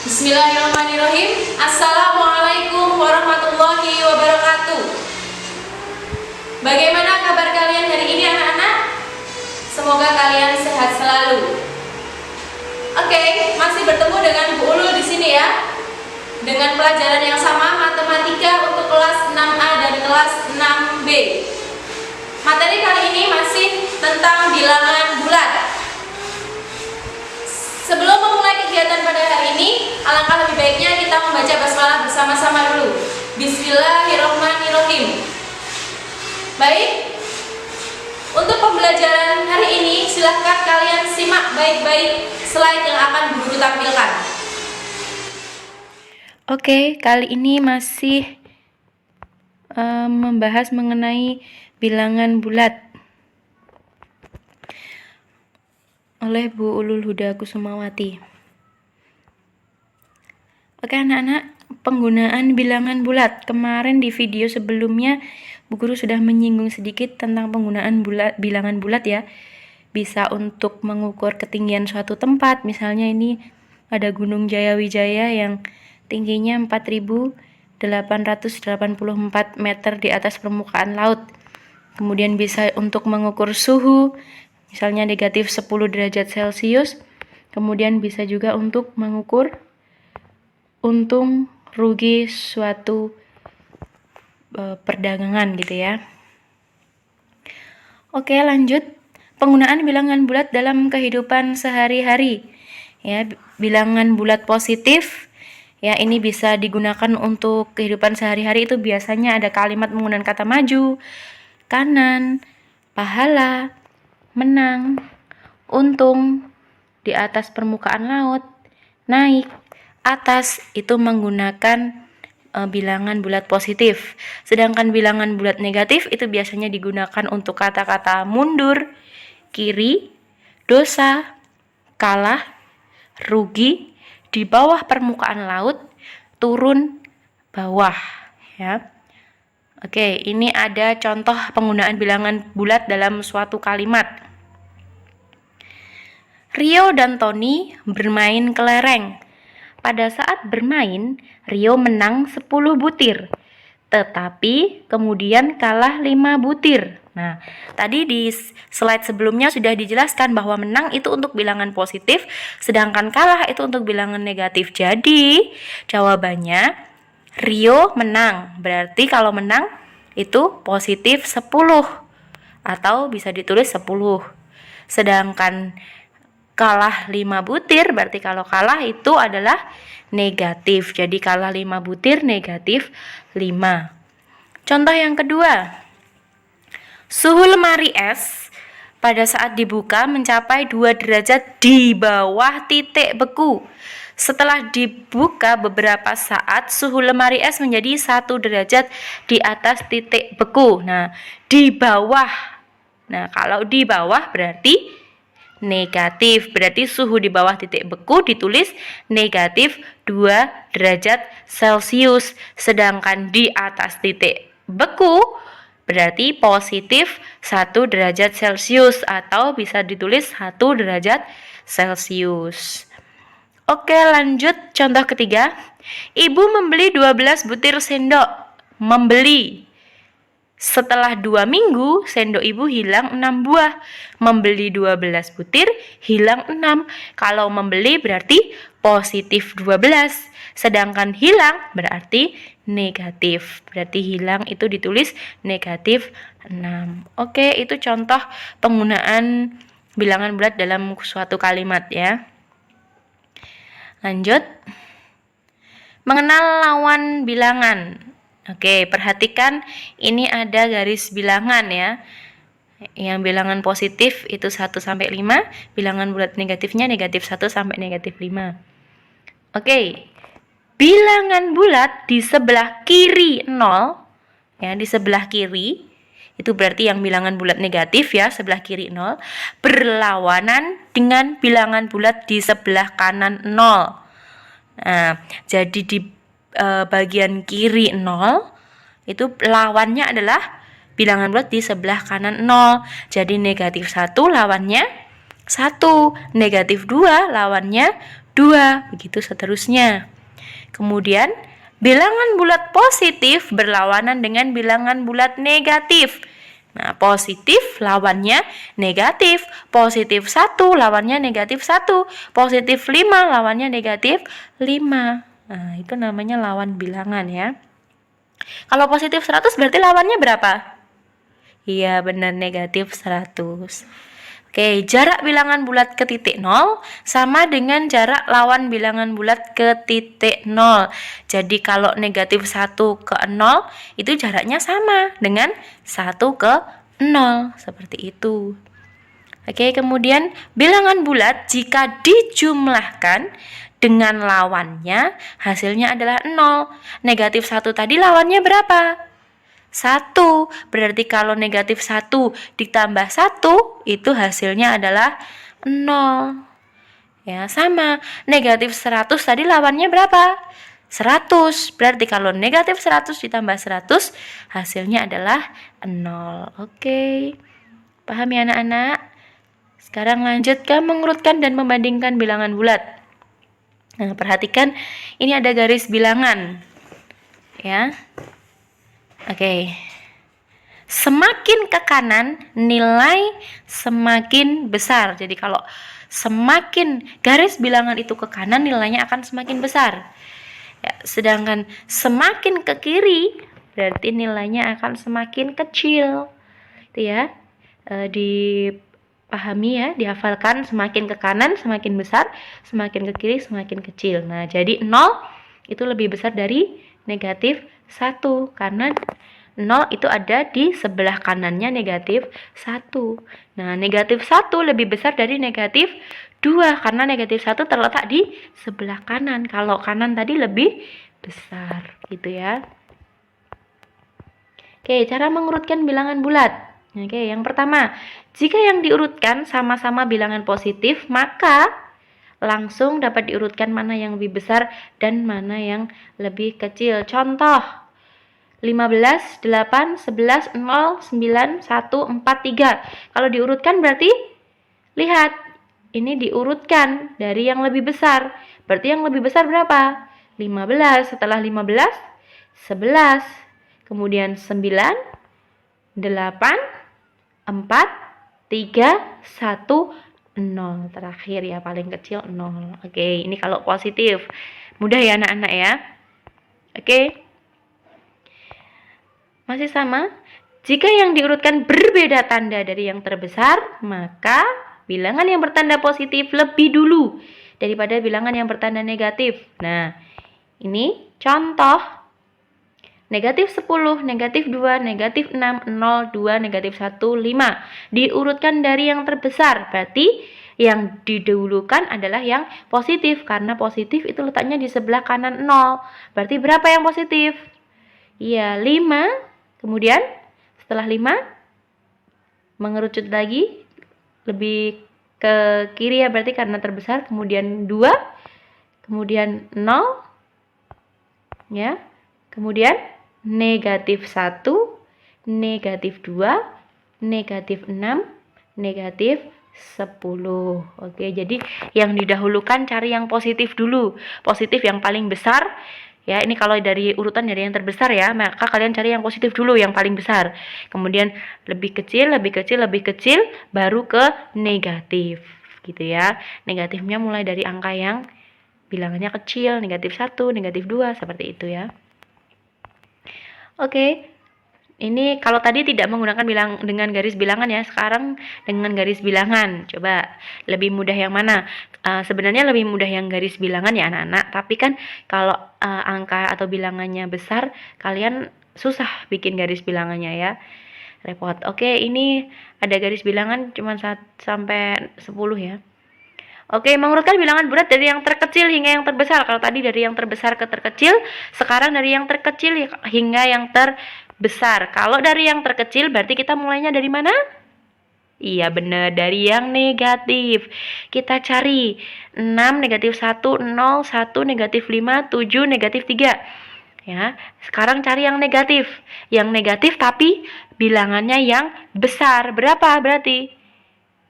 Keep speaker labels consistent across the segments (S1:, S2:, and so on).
S1: Bismillahirrahmanirrahim. Assalamualaikum warahmatullahi wabarakatuh. Bagaimana kabar kalian hari ini anak-anak? Semoga kalian sehat selalu. Oke, masih bertemu dengan Bu Ulul di sini ya. Dengan pelajaran yang sama, matematika untuk kelas 6A dan kelas 6B. Materi kali ini masih tentang bilangan bulat. Sebelum memulai kegiatan pada hari ini, alangkah lebih baiknya kita membaca basmalah bersama-sama dulu. Bismillahirrahmanirrahim. Baik, untuk pembelajaran hari ini silahkan kalian simak baik-baik slide yang akan Bu Guru tampilkan.
S2: Oke, kali ini masih membahas mengenai bilangan bulat oleh Bu Ulul Huda Kusumawati. Oke anak-anak, penggunaan bilangan bulat. Kemarin di video sebelumnya Bu Guru sudah menyinggung sedikit tentang penggunaan bilangan bulat ya. Bisa untuk mengukur ketinggian suatu tempat. Misalnya ini ada Gunung Jayawijaya yang tingginya 4.884 meter di atas permukaan laut. Kemudian bisa untuk mengukur suhu, misalnya negatif 10 derajat Celcius. Kemudian bisa juga untuk mengukur untung rugi suatu perdagangan gitu ya. Oke, lanjut. Penggunaan bilangan bulat dalam kehidupan sehari-hari. Ya, bilangan bulat positif ya, ini bisa digunakan untuk kehidupan sehari-hari. Itu biasanya ada kalimat menggunakan kata maju, kanan, pahala, menang, untung, di atas permukaan laut, naik, atas, itu menggunakan bilangan bulat positif. Sedangkan bilangan bulat negatif itu biasanya digunakan untuk kata-kata mundur, kiri, dosa, kalah, rugi, di bawah permukaan laut, turun, bawah ya. Oke, ini ada contoh penggunaan bilangan bulat dalam suatu kalimat. Rio dan Tony bermain kelereng. Pada saat bermain, Rio menang 10 butir, tetapi kemudian kalah 5 butir. Nah, tadi di slide sebelumnya sudah dijelaskan bahwa menang itu untuk bilangan positif, sedangkan kalah itu untuk bilangan negatif. Jadi, jawabannya Rio menang. Berarti kalau menang itu positif 10 atau bisa ditulis 10. Sedangkan kalah 5 butir, berarti kalau kalah itu adalah negatif. Jadi kalah 5 butir negatif 5. Contoh yang kedua. Suhu lemari es pada saat dibuka mencapai 2 derajat di bawah titik beku. Setelah dibuka beberapa saat, suhu lemari es menjadi 1 derajat di atas titik beku. Nah, di bawah. Nah, kalau di bawah berarti negatif. Berarti suhu di bawah titik beku ditulis negatif 2 derajat Celcius. Sedangkan di atas titik beku berarti positif 1 derajat Celcius atau bisa ditulis 1 derajat Celcius. Oke, lanjut contoh ketiga. Ibu membeli 12 butir sendok. Membeli. Setelah 2 minggu, sendok ibu hilang 6 buah. Membeli 12 butir, hilang 6. Kalau membeli berarti positif 12. Sedangkan hilang berarti negatif. Berarti hilang itu ditulis negatif 6. Oke, itu contoh penggunaan bilangan bulat dalam suatu kalimat ya. Lanjut. Mengenal lawan bilangan. Oke, perhatikan ini ada garis bilangan ya. Yang bilangan positif itu 1 sampai 5, bilangan bulat negatifnya negatif 1 sampai negatif 5. Oke. Bilangan bulat di sebelah kiri 0 ya, di sebelah kiri itu berarti yang bilangan bulat negatif ya, sebelah kiri 0, berlawanan dengan bilangan bulat di sebelah kanan 0. Nah, jadi di bagian kiri 0 itu lawannya adalah bilangan bulat di sebelah kanan 0. Jadi negatif 1 lawannya 1, negatif 2 lawannya 2, begitu seterusnya. Kemudian, bilangan bulat positif berlawanan dengan bilangan bulat negatif. Nah, positif lawannya negatif, positif 1 lawannya negatif 1, positif 5 lawannya negatif 5. Nah, itu namanya lawan bilangan ya. Kalau positif 100 berarti lawannya berapa? Iya, benar, negatif 100. Oke, jarak bilangan bulat ke titik 0 sama dengan jarak lawan bilangan bulat ke titik 0. Jadi kalau negatif 1 ke 0 itu jaraknya sama dengan 1 ke 0. Seperti itu. Oke, kemudian bilangan bulat jika dijumlahkan dengan lawannya hasilnya adalah 0. Negatif 1 tadi lawannya berapa? 1. Berarti kalau negatif 1 ditambah 1 itu hasilnya adalah 0. Ya, sama. Negatif 100 tadi lawannya berapa? 100. Berarti kalau negatif 100 ditambah 100 hasilnya adalah 0. Oke. Paham ya anak-anak? Sekarang lanjut ke mengurutkan dan membandingkan bilangan bulat. Nah, perhatikan ini ada garis bilangan. Ya. Oke. Semakin ke kanan, nilai semakin besar. Jadi kalau semakin garis bilangan itu ke kanan, nilainya akan semakin besar. Ya, sedangkan semakin ke kiri, berarti nilainya akan semakin kecil. Itu ya. Dipahami ya, dihafalkan, semakin ke kanan semakin besar, semakin ke kiri semakin kecil. Nah, jadi 0 itu lebih besar dari negatif 1 karena 0 itu ada di sebelah kanannya negatif 1. Nah, negatif 1 lebih besar dari negatif 2 karena negatif 1 terletak di sebelah kanan. Kalau kanan tadi lebih besar gitu ya. Oke, cara mengurutkan bilangan bulat. Oke, yang pertama, jika yang diurutkan sama-sama bilangan positif, maka langsung dapat diurutkan mana yang lebih besar dan mana yang lebih kecil. Contoh, 15, 8, 11, 0, 9, 1, 4, 3. Kalau diurutkan berarti, lihat, ini diurutkan dari yang lebih besar. Berarti yang lebih besar berapa? 15, setelah 15, 11. Kemudian 9, 8, 4, 3, 1, 0. Terakhir ya, paling kecil 0. Oke, ini kalau positif. Mudah ya anak-anak ya. Oke. Masih sama. Jika yang diurutkan berbeda tanda dari yang terbesar, maka bilangan yang bertanda positif lebih dulu daripada bilangan yang bertanda negatif. Nah, ini contoh. Negatif 10, negatif 2, negatif 6, 0, 2, negatif 1, 5. Diurutkan dari yang terbesar. Berarti yang didahulukan adalah yang positif. Karena positif itu letaknya di sebelah kanan 0. Berarti berapa yang positif? Iya, 5. Kemudian setelah 5, mengerucut lagi. Lebih ke kiri ya berarti karena terbesar. Kemudian 2. Kemudian 0. Ya. Kemudian negatif 1, negatif 2, negatif 6, negatif 10. Oke, jadi yang didahulukan cari yang positif dulu. Positif yang paling besar. Ya, ini kalau dari urutan dari yang terbesar ya, maka kalian cari yang positif dulu, yang paling besar. Kemudian lebih kecil, lebih kecil, lebih kecil, baru ke negatif. Gitu ya. Negatifnya mulai dari angka yang bilangannya kecil, negatif 1, negatif 2, seperti itu ya. Oke, ini kalau tadi tidak menggunakan dengan garis bilangan ya, sekarang dengan garis bilangan. Coba lebih mudah yang mana? Sebenarnya lebih mudah yang garis bilangan ya anak-anak, tapi kan kalau angka atau bilangannya besar, kalian susah bikin garis bilangannya ya. Repot. Oke, ini ada garis bilangan cuma 1 sampai 10 ya. Oke, mengurutkan bilangan bulat dari yang terkecil hingga yang terbesar. Kalau tadi dari yang terbesar ke terkecil, sekarang dari yang terkecil hingga yang terbesar. Kalau dari yang terkecil, berarti kita mulainya dari mana? Iya, benar, dari yang negatif. Kita cari 6, negatif 1, 0, 1, negatif 5, 7, negatif 3. Ya, sekarang cari yang negatif. Yang negatif tapi bilangannya yang besar. Berapa berarti?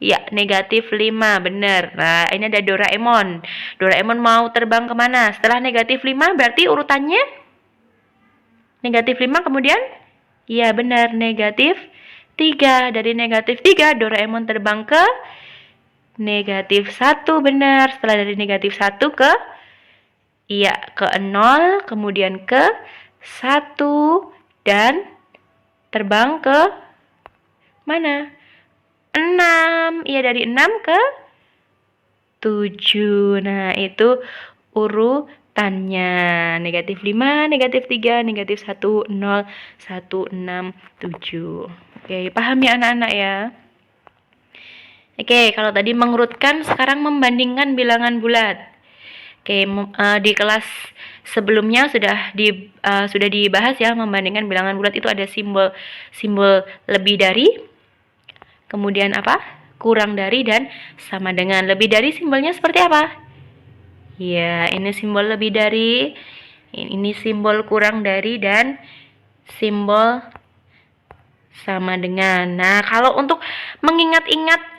S2: Ya, negatif 5, bener. Nah, ini ada Doraemon. Doraemon mau terbang kemana? Setelah negatif 5, berarti urutannya negatif 5 kemudian? Ya, benar, negatif 3. Dari negatif 3, Doraemon terbang ke negatif 1, benar. Setelah dari negatif 1 ke, iya, ke 0, kemudian ke 1, dan terbang ke mana? 6. Iya, dari 6 ke 7. Nah, itu urutannya. Negatif 5, negatif 3, negatif 1, 0, 1, 6, 7. Oke, paham ya anak-anak ya? Oke, kalau tadi mengurutkan, sekarang membandingkan bilangan bulat. Oke, di kelas sebelumnya sudah dibahas ya, membandingkan bilangan bulat itu ada simbol lebih dari, kemudian apa? Kurang dari, dan sama dengan. Lebih dari simbolnya seperti apa? Ya, ini simbol lebih dari, ini simbol kurang dari, dan simbol sama dengan. Nah, kalau untuk mengingat-ingat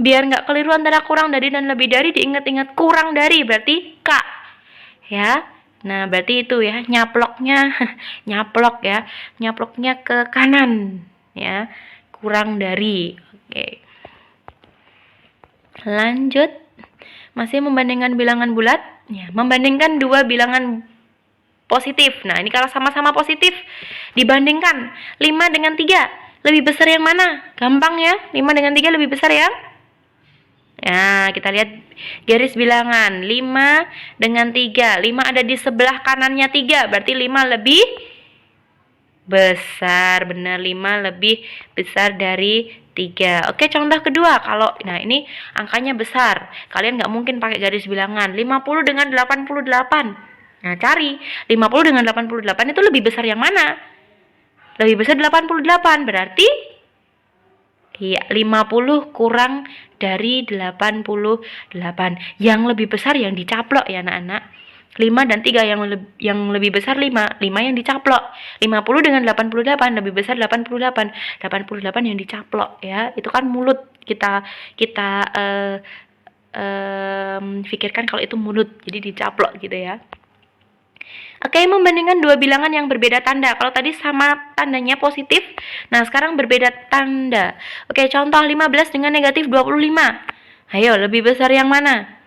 S2: biar nggak keliru antara kurang dari dan lebih dari, diingat-ingat kurang dari berarti K. Ya. Nah, berarti itu ya, nyaploknya nyaplok ya. Nyaploknya ke kanan ya. Kurang dari. Oke. Lanjut. Masih membandingkan bilangan bulat, ya, membandingkan dua bilangan positif. Nah, ini kalau sama-sama positif dibandingkan 5 dengan 3. Lebih besar yang mana? Gampang ya. 5 dengan 3 lebih besar ya. Nah, kita lihat garis bilangan 5 dengan 3. 5 ada di sebelah kanannya 3, berarti 5 lebih besar. Benar, 5 lebih besar dari 3. Oke, contoh kedua. Nah ini angkanya besar. Kalian nggak mungkin pakai garis bilangan. 50 dengan 88. Nah, cari 50 dengan 88 itu lebih besar yang mana? Lebih besar 88, berarti iya, 50 kurang dari 88. Yang lebih besar yang dicaplok ya anak-anak. 5 dan 3 yang lebih besar 5 yang dicaplok. 50 dengan 88 lebih besar 88. 88 yang dicaplok ya. Itu kan mulut kita pikirkan kalau itu mulut. Jadi dicaplok gitu ya. Oke, membandingkan dua bilangan yang berbeda tanda. Kalau tadi sama tandanya positif, nah sekarang berbeda tanda. Oke, contoh 15 dengan negatif 25. Ayo, lebih besar yang mana?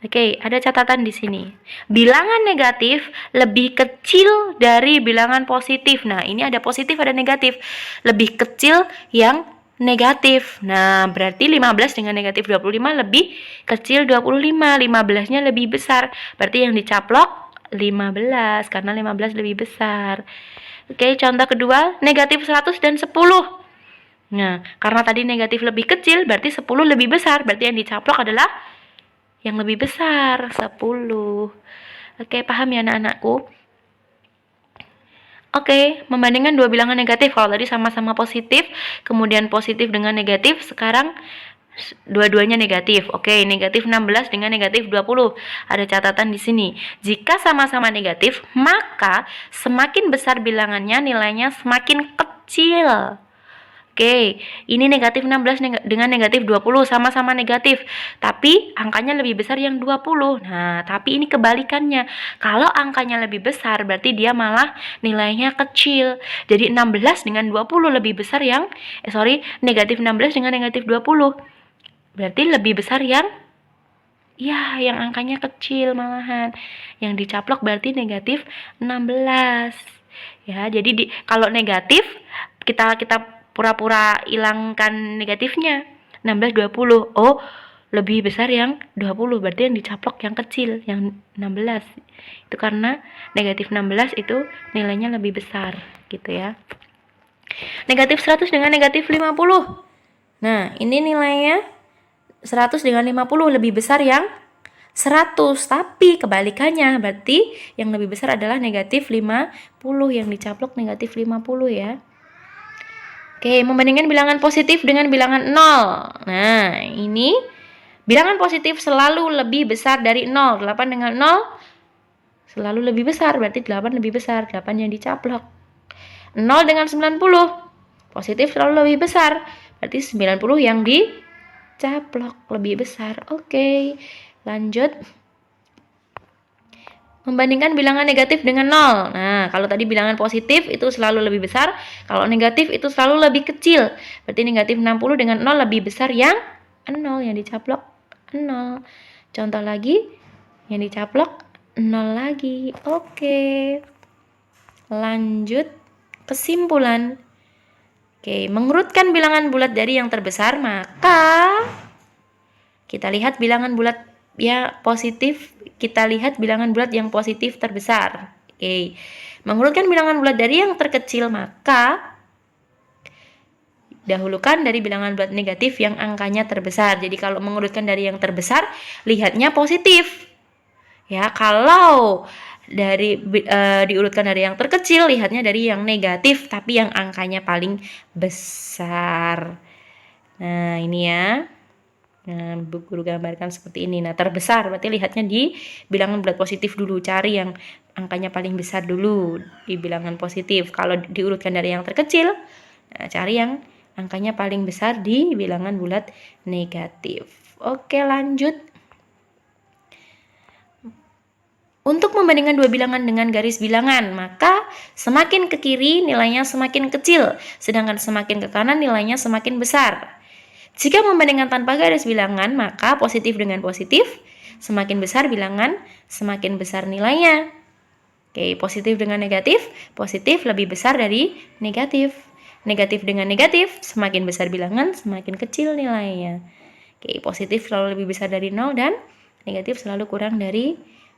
S2: Oke, ada catatan di sini. Bilangan negatif lebih kecil dari bilangan positif. Nah, ini ada positif, ada negatif. Lebih kecil yang negatif. Nah, berarti 15 dengan negatif 25 lebih kecil 25. 15-nya lebih besar. Berarti yang dicaplok 15, karena 15 lebih besar. Oke, contoh kedua, negatif 100 dan 10. Nah, karena tadi negatif lebih kecil, berarti 10 lebih besar. Berarti yang dicaplok adalah yang lebih besar, 10. Oke, paham ya anak-anakku? Oke, membandingkan dua bilangan negatif. Kalau tadi sama-sama positif, kemudian positif dengan negatif, sekarang dua-duanya negatif. Oke, negatif 16 dengan negatif 20. Ada catatan di sini. Jika sama-sama negatif, maka semakin besar bilangannya, nilainya semakin kecil. Oke, ini negatif 16 dengan negatif 20 sama-sama negatif. Tapi angkanya lebih besar yang 20. Nah, tapi ini kebalikannya. Kalau angkanya lebih besar, berarti dia malah nilainya kecil. Jadi 16 dengan 20 lebih besar yang, negatif 16 dengan negatif 20. Berarti lebih besar yang angkanya kecil malahan. Yang dicaplok berarti negatif 16. Ya, jadi kalau negatif kita pura-pura hilangkan negatifnya. 16 20. Oh, lebih besar yang 20. Berarti yang dicaplok yang kecil, yang 16. Itu karena negatif 16 itu nilainya lebih besar, gitu ya. Negatif 100 dengan negatif 50. Nah, ini nilainya 100 dengan 50 lebih besar yang 100, tapi kebalikannya, berarti yang lebih besar adalah negatif 50, yang dicaplok negatif 50 ya. Oke, membandingkan bilangan positif dengan bilangan 0. Nah, ini bilangan positif selalu lebih besar dari 0. 8 dengan 0 selalu lebih besar, berarti 8 lebih besar, 8 yang dicaplok. 0 dengan 90, positif selalu lebih besar, berarti 90 yang caplok, lebih besar. Oke, lanjut. Membandingkan bilangan negatif dengan 0. Nah, kalau tadi bilangan positif itu selalu lebih besar, kalau negatif itu selalu lebih kecil. Berarti negatif 60 dengan 0 lebih besar yang 0, yang dicaplok 0. Contoh lagi, yang dicaplok 0 lagi. Oke. Lanjut, kesimpulan. Oke, mengurutkan bilangan bulat dari yang terbesar, maka kita lihat bilangan bulat ya positif, kita lihat bilangan bulat yang positif terbesar. Oke. Mengurutkan bilangan bulat dari yang terkecil, maka dahulukan dari bilangan bulat negatif yang angkanya terbesar. Jadi kalau mengurutkan dari yang terbesar, lihatnya positif. Ya, kalau diurutkan dari yang terkecil, lihatnya dari yang negatif tapi yang angkanya paling besar. Nah, ini ya. Nah, Bu Guru gambarkan seperti ini. Nah, terbesar berarti lihatnya di bilangan bulat positif dulu, cari yang angkanya paling besar dulu di bilangan positif. Kalau diurutkan dari yang terkecil, nah, cari yang angkanya paling besar di bilangan bulat negatif. Oke, lanjut. Untuk membandingkan dua bilangan dengan garis bilangan, maka semakin ke kiri nilainya semakin kecil, sedangkan semakin ke kanan nilainya semakin besar. Jika membandingkan tanpa garis bilangan, maka positif dengan positif, semakin besar bilangan, semakin besar nilainya. Oke, positif dengan negatif, positif lebih besar dari negatif. Negatif dengan negatif, semakin besar bilangan, semakin kecil nilainya. Oke, positif selalu lebih besar dari 0 dan negatif selalu kurang dari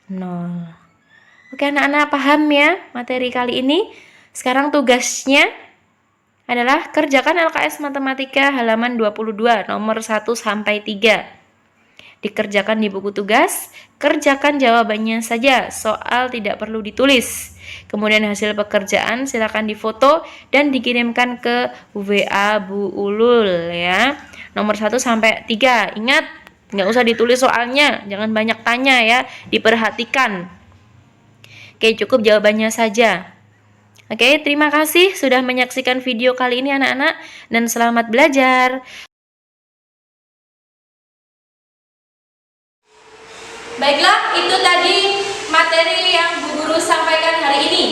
S2: 0. Oke, anak-anak paham ya materi kali ini? Sekarang tugasnya adalah kerjakan LKS Matematika halaman 22 nomor 1 sampai 3. Dikerjakan di buku tugas, kerjakan jawabannya saja, soal tidak perlu ditulis. Kemudian hasil pekerjaan silakan difoto dan dikirimkan ke WA Bu Ulul ya. Nomor 1 sampai 3. Ingat, nggak usah ditulis soalnya, jangan banyak tanya ya, diperhatikan. Oke, cukup jawabannya saja. Oke, terima kasih sudah menyaksikan video kali ini anak-anak, dan selamat belajar.
S1: Baiklah, itu tadi materi yang Bu Guru sampaikan hari ini.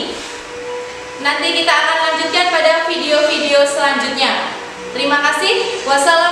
S1: Nanti kita akan lanjutkan pada video-video selanjutnya. Terima kasih. Wassalamualaikum.